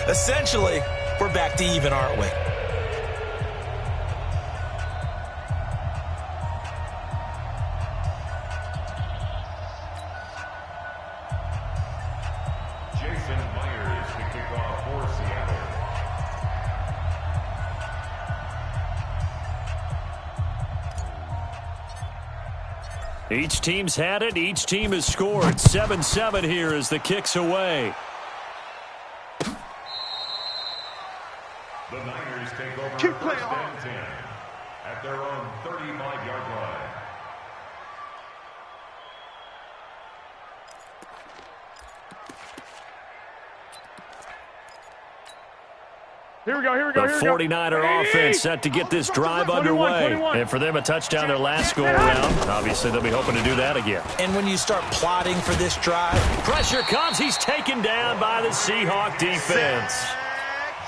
Essentially, we're back to even, aren't we? Each team's had it. Each team has scored. 7-7 here as the kick's away. The Niners take over first and 10 at their own 35-yard line. Here we go. The 49er offense set to get this drive underway. 21. And for them, a touchdown their last go-around. Obviously, they'll be hoping to do that again. And when you start plotting for this drive, pressure comes. He's taken down by the Seahawk defense.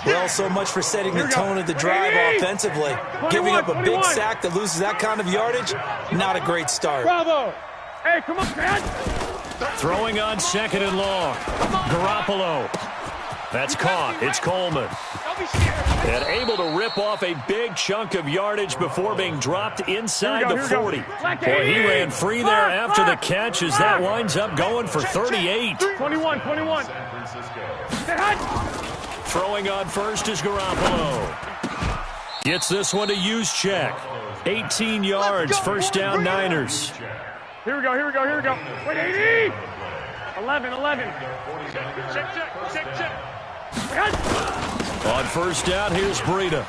Well, so much for setting the tone of the drive offensively. Giving up a big sack that loses that kind of yardage, not a great start. Bravo. Hey, come on, man. Throwing on 2nd and long. Garoppolo. That's caught. It's Coleman. And able to rip off a big chunk of yardage before being dropped inside the 40. Boy, he ran free there after the catch as that winds up going for 38. 21. Throwing on first is Garoppolo. Gets this one to use check. 18 yards, first down Niners. Here we go. Wait, 80. 11. Check. On first down, here's Breida.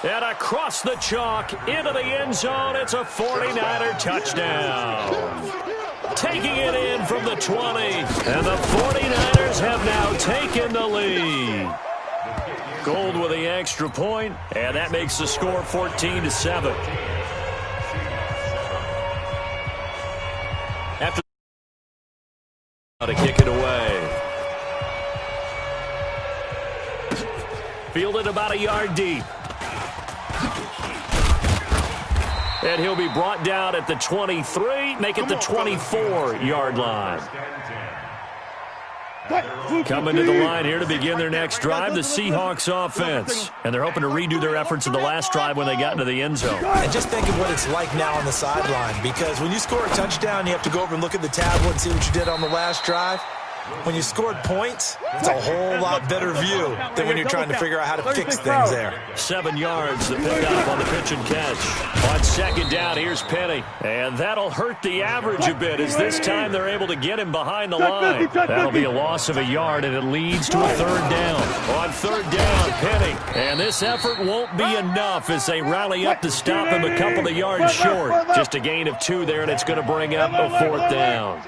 And across the chalk, into the end zone, it's a 49er touchdown. Taking it in from the 20, and the 49ers have now taken the lead. Gold with the extra point, and that makes the score 14-7. After to kick it away. Fielded about a yard deep. And he'll be brought down at the 23, make it the 24-yard line. Coming to the line here to begin their next drive, the Seahawks offense. And they're hoping to redo their efforts in the last drive when they got into the end zone. And just think of what it's like now on the sideline, because when you score a touchdown, you have to go over and look at the tablet and see what you did on the last drive. When you scored points, it's a whole lot better view than when you're trying to figure out how to fix things there. 7 yards, the pickup on the pitch and catch. On second down, here's Penny. And that'll hurt the average a bit as this time they're able to get him behind the line. That'll be a loss of a yard, and it leads to a third down. On third down, Penny. And this effort won't be enough as they rally up to stop him a couple of yards short. Just a gain of 2 there, and it's going to bring up a 4th down.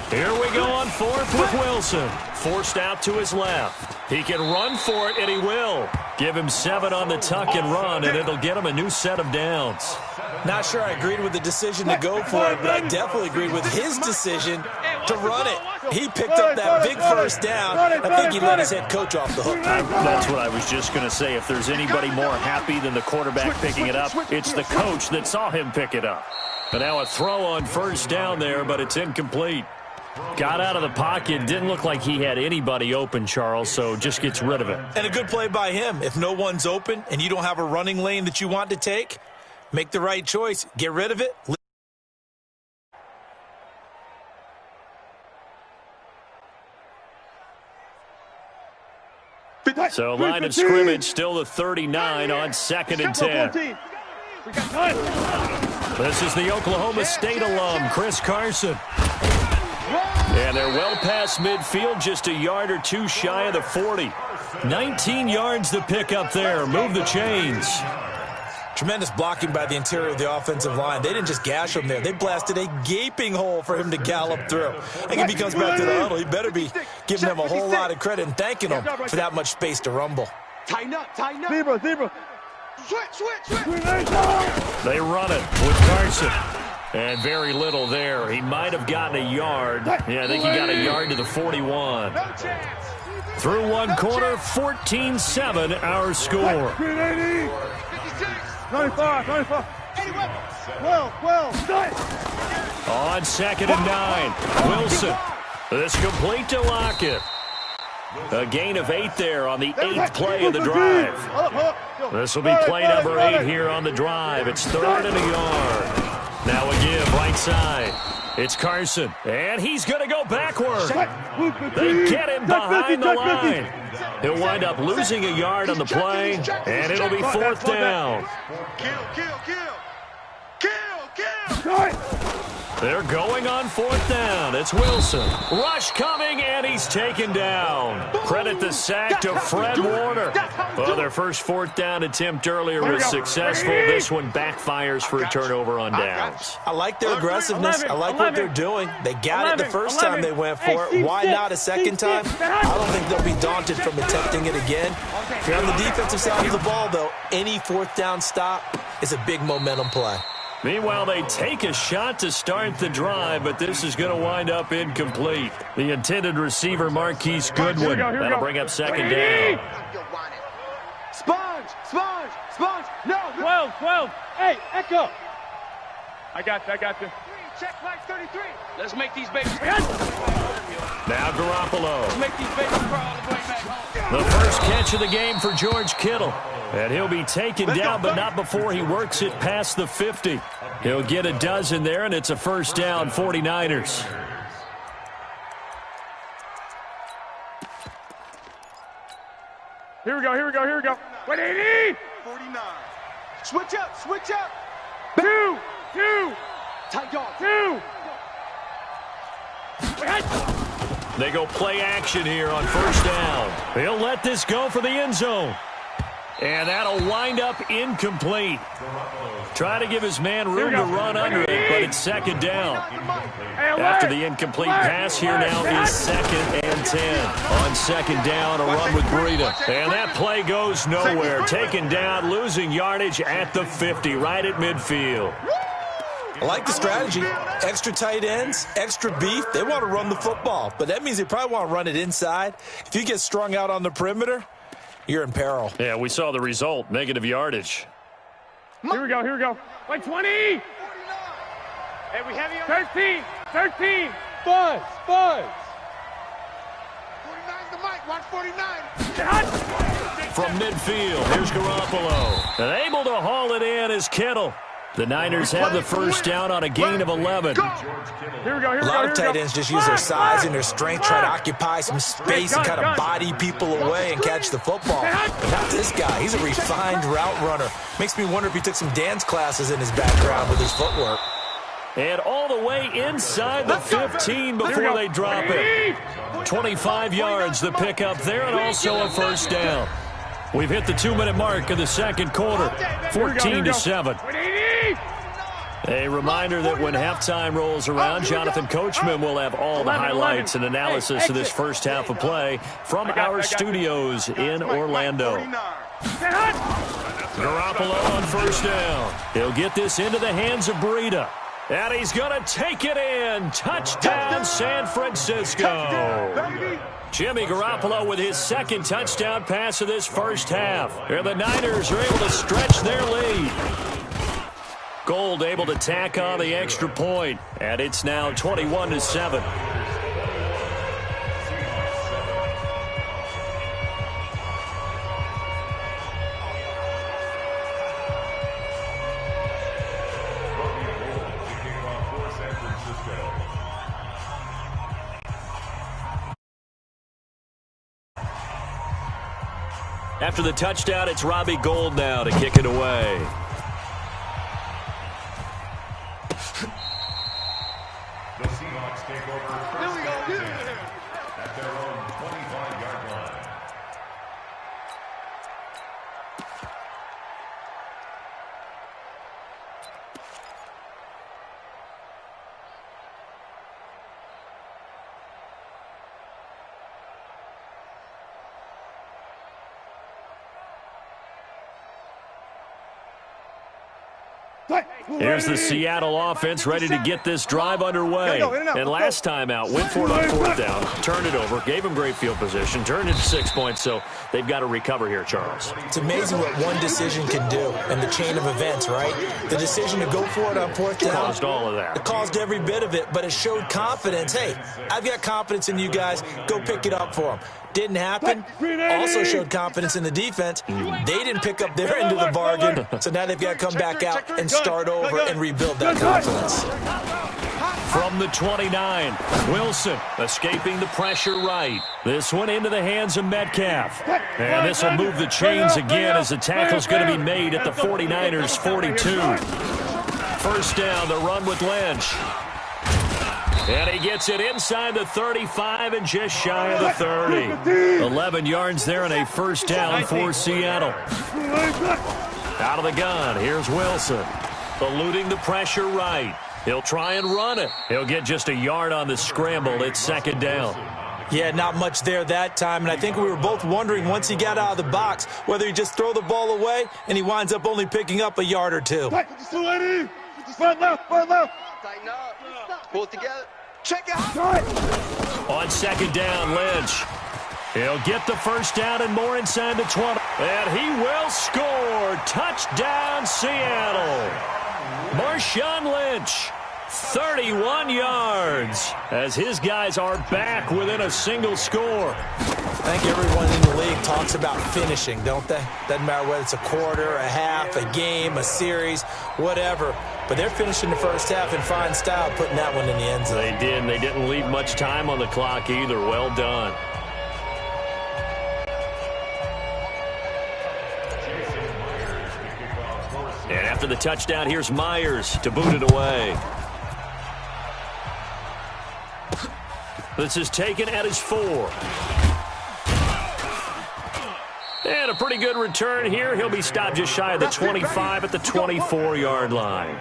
Here we go on 4th with Wilson. Forced out to his left. He can run for it, and he will. Give him 7 on the tuck and run, and it'll get him a new set of downs. Not sure I agreed with the decision to go for it, but I definitely agreed with his decision to run it. He picked up that big first down. I think he let his head coach off the hook. That's what I was just going to say. If there's anybody more happy than the quarterback picking it up, it's the coach that saw him pick it up. But now a throw on first down there, but it's incomplete. Got out of the pocket. Didn't look like he had anybody open, Charles, so just gets rid of it. And a good play by him. If no one's open and you don't have a running lane that you want to take, make the right choice. Get rid of it. So line of scrimmage still the 39 on 2nd and 10. This is the Oklahoma State alum, Chris Carson. And they're well past midfield, just a yard or 2 shy of the 40. 19 yards to pick up there. Move the chains. Tremendous blocking by the interior of the offensive line. They didn't just gash him there. They blasted a gaping hole for him to gallop through. I think if he comes back to the huddle, he better be giving them a whole lot of credit and thanking them for that much space to rumble. Tighten up. Zebra. Switch. They run it with Carson. And very little there. He might have gotten a yard. Yeah, I think he got a yard to the 41. Through one quarter, 14-7 our score. 95. 12. On 2nd and 9. Wilson. This complete to Lockett. A gain of 8 there on the 8th play of the drive. This will be play number 8 here on the drive. It's 3rd and a yard. Now a give right side. It's Carson, and he's going to go backward. They get him behind the line. He'll wind up losing a yard on the play, and it'll be 4th down. They're going on 4th down. It's Wilson. Rush coming, and he's taken down. Credit the sack to Fred Warner. Well, their first 4th down attempt earlier was successful. This one backfires for a turnover on downs. I like their aggressiveness. I like what they're doing. They got it the first time they went for it. Why not a second time? I don't think they'll be daunted from attempting it again. If you're on the defensive side of the ball, though, any 4th down stop is a big momentum play. Meanwhile, they take a shot to start the drive, but this is going to wind up incomplete. The intended receiver, Marquise Goodwin. That'll bring up 2nd down. Sponge! No! 12! Hey, Echo! I got you. Check flag 33. Let's make these babies. Now Garoppolo. Let's make these babies crawl all the way back home. The first catch of the game for George Kittle. And he'll be taken down, but not before he works it past the 50. He'll get a dozen there, and it's a 1st down, 49ers. Here we go. 180! 49. Switch up. 2! Tight yard. 2! They go play action here on 1st down. He'll let this go for the end zone. And that'll wind up incomplete. Try to give his man room to run under it, but it's 2nd down. After the incomplete pass, here now is 2nd and 10. On 2nd down, a run with Breida. And that play goes nowhere. Taken down, losing yardage at the 50, right at midfield. I like the strategy. Extra tight ends, extra beef. They want to run the football, but that means they probably want to run it inside. If you get strung out on the perimeter, you're in peril. Yeah, we saw the result, negative yardage. Here we go. 20! Hey, we have you on 13! Buzz! 49's the mic, watch 49! From midfield, here's Garoppolo. And able to haul it in is Kittle. The Niners have the 1st down on a gain of 11. Here we go. A lot of tight ends just use their size and their strength, try to occupy some space and kind of body people away and catch the football. But not this guy. He's a refined route runner. Makes me wonder if he took some dance classes in his background with his footwork. And all the way inside the 15 before they drop it. 25 yards the pickup there, and also a 1st down. We've hit the 2-minute mark of the 2nd quarter, 14-7. A reminder that when halftime rolls around, Jonathan Coachman will have all the highlights and analysis of this first half of play from our studios in Orlando. Garoppolo on 1st down. He'll get this into the hands of Breida. And he's going to take it in. Touchdown, San Francisco. Jimmy Garoppolo with his 2nd touchdown pass of this first half. And the Niners are able to stretch their lead. Gold able to tack on the extra point, and it's now 21-7. After the touchdown, it's Robbie Gould now to kick it away. The Seahawks take over first and 10 at their own 25-yard line. Here's the Seattle offense ready to get this drive underway. And last time out, went for it on fourth down, turned it over, gave them great field position, turned it to 6 points, so they've got to recover here, Charles. It's amazing what one decision can do in the chain of events, right? The decision to go for it on fourth down. Caused all of that. It caused every bit of it, but it showed confidence. Hey, I've got confidence in you guys. Go pick it up for them. Didn't happen. Also showed confidence in the defense. They didn't pick up their end of the bargain, so now they've got to come back out and start over and rebuild that confidence. From the 29, Wilson escaping the pressure right. This one into the hands of Metcalf. And this will move the chains again as the tackle's going to be made at the 49ers' 42. First down, the run with Lynch. And he gets it inside the 35 and just shy of the 30. 11 yards there and a first down for Seattle. Out of the gun, here's Wilson. Eluding the pressure right. He'll try and run it. He'll get just a yard on the scramble. It's second down. Yeah, not much there that time, and I think we were both wondering once he got out of the box whether he'd just throw the ball away, and he winds up only picking up a yard or two. Front left. Tighten up. Pull it together. Check it out. On second down, Lynch. He'll get the first down and more inside the 20. And he will score. Touchdown, Seattle. Marshawn Lynch, 31 yards, as his guys are back within a single score. I think everyone in the league talks about finishing, don't they? Doesn't matter whether it's a quarter, a half, a game, a series, whatever. But they're finishing the first half in fine style, putting that one in the end zone. They did. They didn't leave much time on the clock either. Well done. And after the touchdown, here's Myers to boot it away. This is taken at his 4. And a pretty good return here. He'll be stopped just shy of the 25 at the 24-yard line.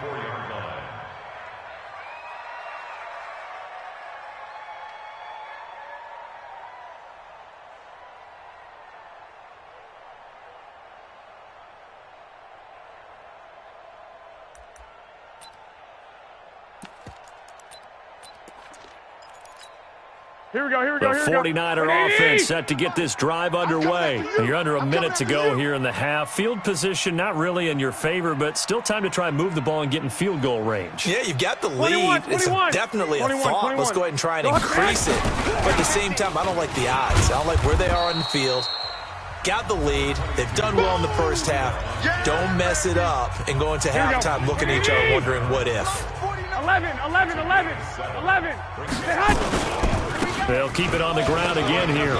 Here we go. The 49er offense set to get this drive underway. You're under a minute to go here in the half. Field position not really in your favor, but still time to try and move the ball and get in field goal range. Yeah, you've got the lead. It's definitely a thought. Let's go ahead and try and increase it. But at the same time, I don't like the odds. I don't like where they are on the field. Got the lead. They've done well in the first half. Don't mess it up and go into halftime looking at each other wondering what if. 11. They'll keep it on the ground again here.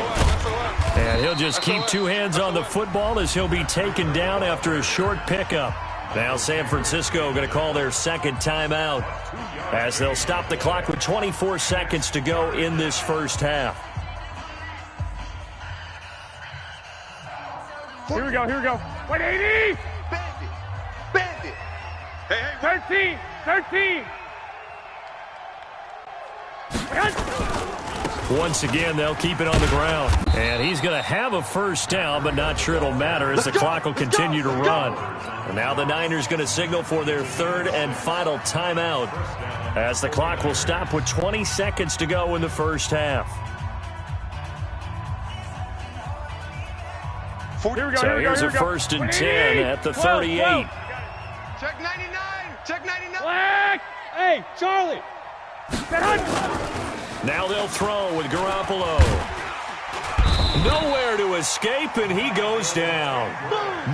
And he'll just keep two hands on the football as he'll be taken down after a short pickup. Now San Francisco going to call their second timeout as they'll stop the clock with 24 seconds to go in this first half. Here we go. Wait, 80! Bandit. Hey. 13! Once again, they'll keep it on the ground. And he's going to have a first down, but not sure it'll matter as the clock will continue to run. And now the Niners going to signal for their third and final timeout as the clock will stop with 20 seconds to go in the first half. So here's a first and 10 at the 38. Check 99. Black! Hey, Charlie! Now they'll throw with Garoppolo. Nowhere to escape, and he goes down.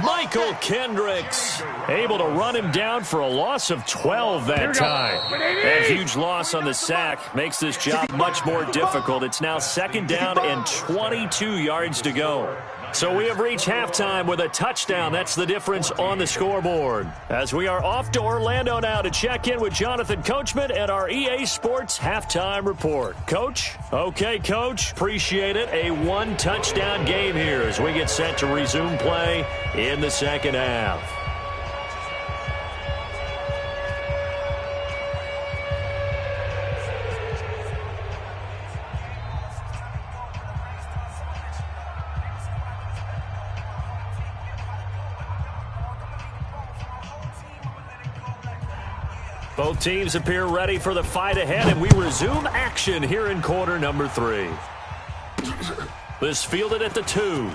Michael Kendricks able to run him down for a loss of 12 that time. A huge loss on the sack makes this job much more difficult. It's now second down and 22 yards to go. So we have reached halftime with a touchdown. That's the difference on the scoreboard. As we are off to Orlando now to check in with Jonathan Coachman and our EA Sports Halftime Report. Coach? Okay, Coach. Appreciate it. A one-touchdown game here as we get set to resume play in the second half. Both teams appear ready for the fight ahead, and we resume action here in quarter number 3. This fielded at the 2.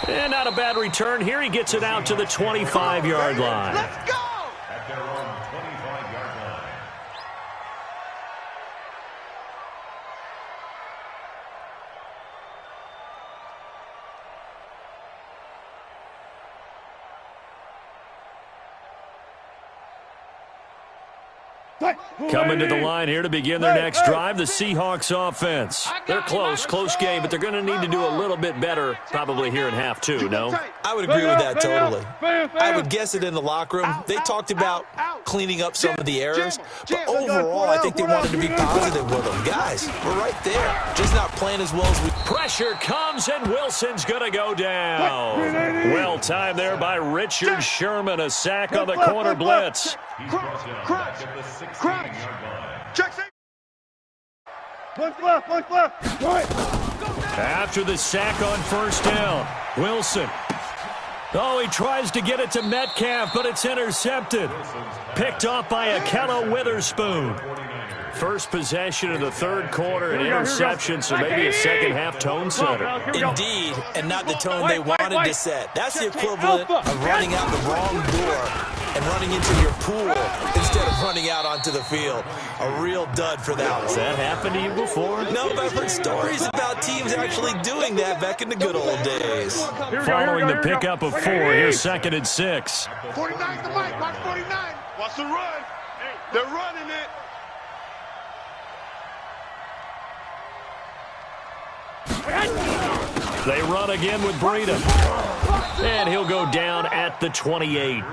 And not a bad return here. He gets it out to the 25-yard line. Let's go! At their own 25-yard line. Coming to the line here to begin their next drive, the Seahawks offense. They're close game, but they're going to need to do a little bit better probably here in half 2, no? I would agree with that totally. I would guess it in the locker room. They talked about cleaning up some of the errors, but overall, I think they wanted to be positive with them. Guys, we're right there, just not playing as well as we... Pressure comes, and Wilson's going to go down. Well timed there by Richard Sherman, a sack on the corner blitz. He's brought down back at the 16-yard line. Check safe. Punch left. Right. After the sack on first down, Wilson. Oh, he tries to get it to Metcalf, but it's intercepted. Picked off by Akello Witherspoon. First possession of the third quarter, an interception, so maybe a second-half tone setter. Indeed, and not the tone they wanted to set. That's the equivalent of running out the wrong door and running into your pool instead of running out onto the field. A real dud for that one. Has that happened to you before? No, but I've heard stories about teams actually doing that back in the good old days. Following the pickup of 4, here's 2nd and 6. 49's the mic. Watch 49. Watch the run. They're running it. They run again with Breida. And he'll go down at the 28.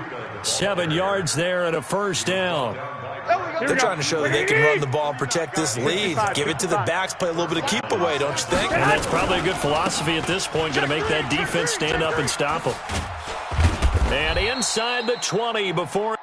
7 yards there and a first down. They're trying to show that they can run the ball and protect this lead. Give it to the backs, play a little bit of keep away, don't you think? And that's probably a good philosophy at this point, going to make that defense stand up and stop them. And inside the 20 before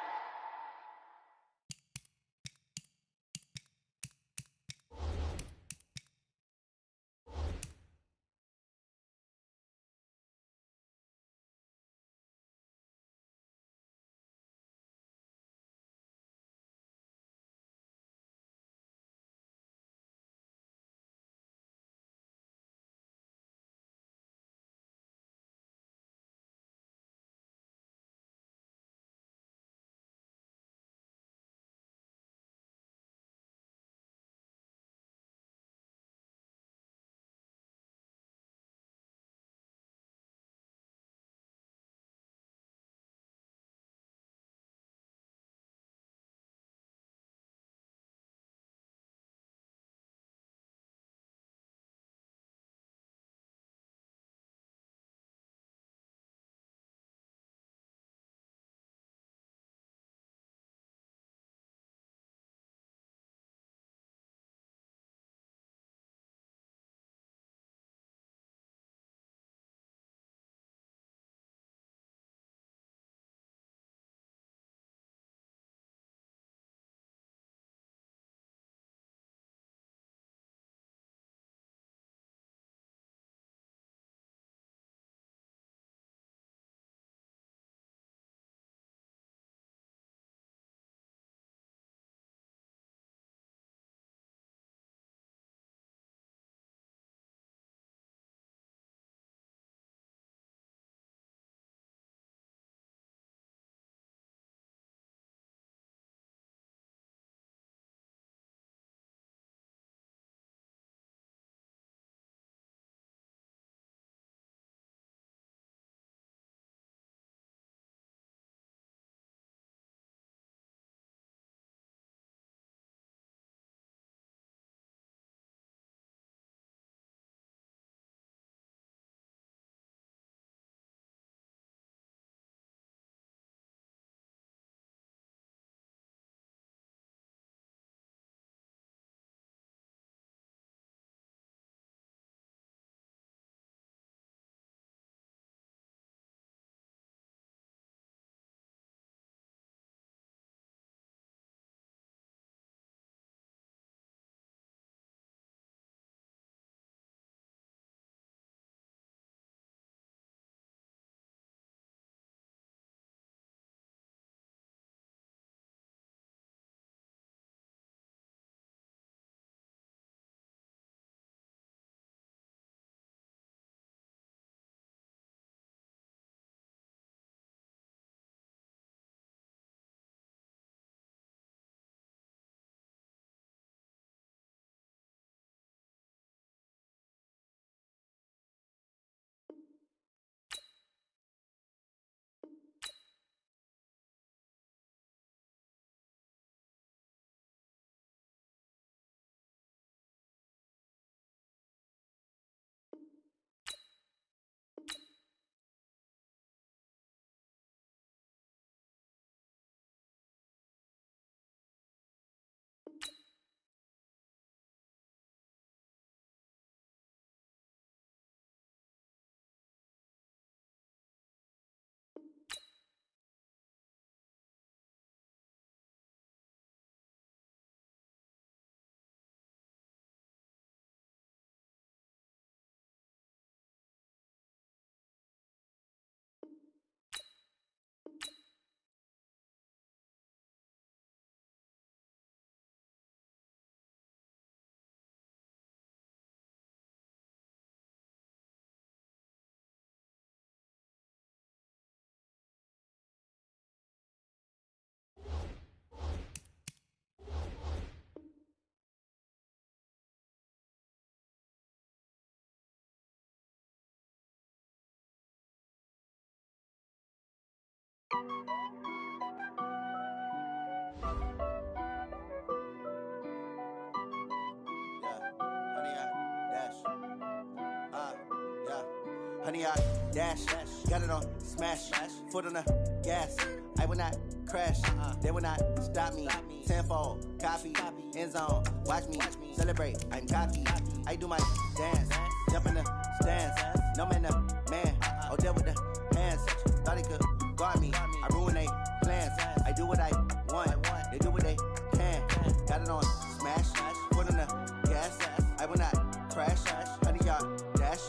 Honey, I dash, got it on smash, foot on the gas. I will not crash, they will not stop me. Tenfold, copy, end zone, watch me celebrate. I'm cocky, I do my dance, jump in the stands. No man, man, oh there with the hands. Thought he could guard me, I ruin they plans. I do what I want, they do what they can. Got it on smash, foot on the gas. I will not crash, honey, y'all dash,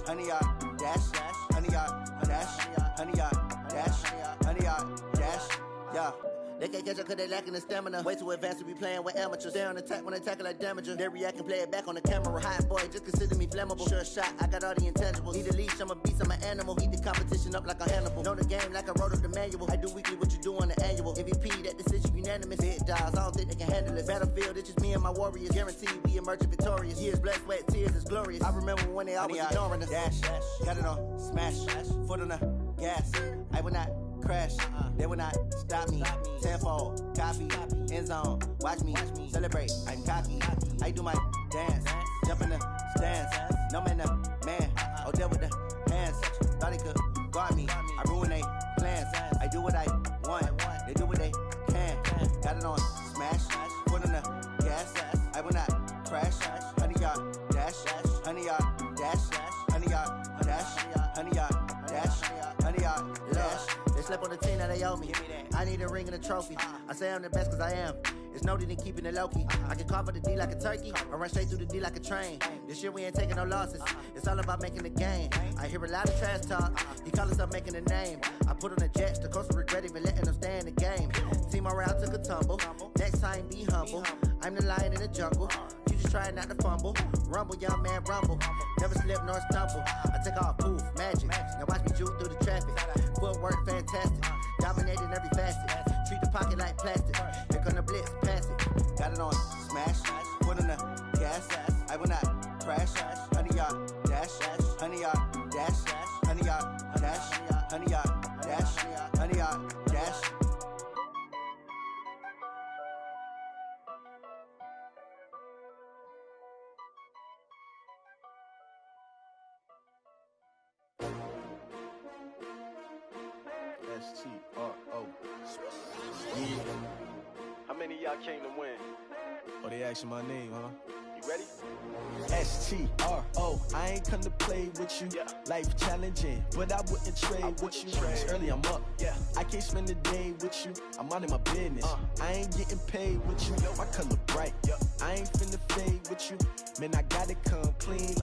honey, y'all dash, honey, y'all dash, honey, y'all dash, honey, y'all dash, yeah. They can't catch up cause they lacking the stamina. Way too advanced to be playing with amateurs. Stay on attack when they tackle like damager. They react and play it back on the camera. Hot boy, just consider me flammable. Sure shot, I got all the intangibles. Need a leash, I'm a beast, I'm an animal. Eat the competition up like a Hannibal. Know the game like I wrote up the manual. I do weekly what you do on the annual. MVP, that decision unanimous. Big dogs, I don't think they can handle it. Battlefield, it's just me and my warriors. Guaranteed we emerge victorious. Years, blood, sweat, tears, it's glorious. I remember when they always ignoring us. Dash, got it on smash, foot on the gas. I will not crash, they will not stop me. Tenfold, copy, end zone, watch me celebrate. I'm cocky, I do my dance, jump in the stands. No man, man, oh there with the hands. Thought he could guard me, I ruin they plans. I do what I want, they do what they can. Got it on smash, foot on the gas. I will not crash, honey y'all dash, honey y'all dash, honey y'all dash, honey y'all dash, honey y'all dash. They slept on the team that they owe me. I need a ring and a trophy. I say I'm the best cause I am. It's no need in keeping it low-key. I can carve up the D like a turkey or run straight through the D like a train. This year we ain't taking no losses. It's all about making the game. I hear a lot of trash talk. He call himself making a name. I put on the Jets. The coach will regret even letting them stay in the game. Team morale took a tumble. Next time be humble. I'm the lion in the jungle. You just try not to fumble. Rumble, young man, rumble. Never slip nor stumble. I take off, poof, magic. Now watch me juke through the traffic. Footwork fantastic. Dominating every facet. Treat the pocket like plastic. Here come the blitz, pass it. Got it on smash, foot on the gas. I will not crash, honey y'all dash, honey y'all dash, honey y'all dash, honey y'all dash, honey y'all dash. S-T-R-O. Yeah. How many of y'all came to win? Oh, they asking my name, huh? You ready? S-T-R-O. I ain't come to play with you. Yeah. Life challenging, but I wouldn't trade with you. It's early, I'm up. Yeah. I can't spend the day with you. I'm minding my business. I ain't getting paid with you. My color bright. Yeah. I ain't finna fade with you. Man, I gotta come clean.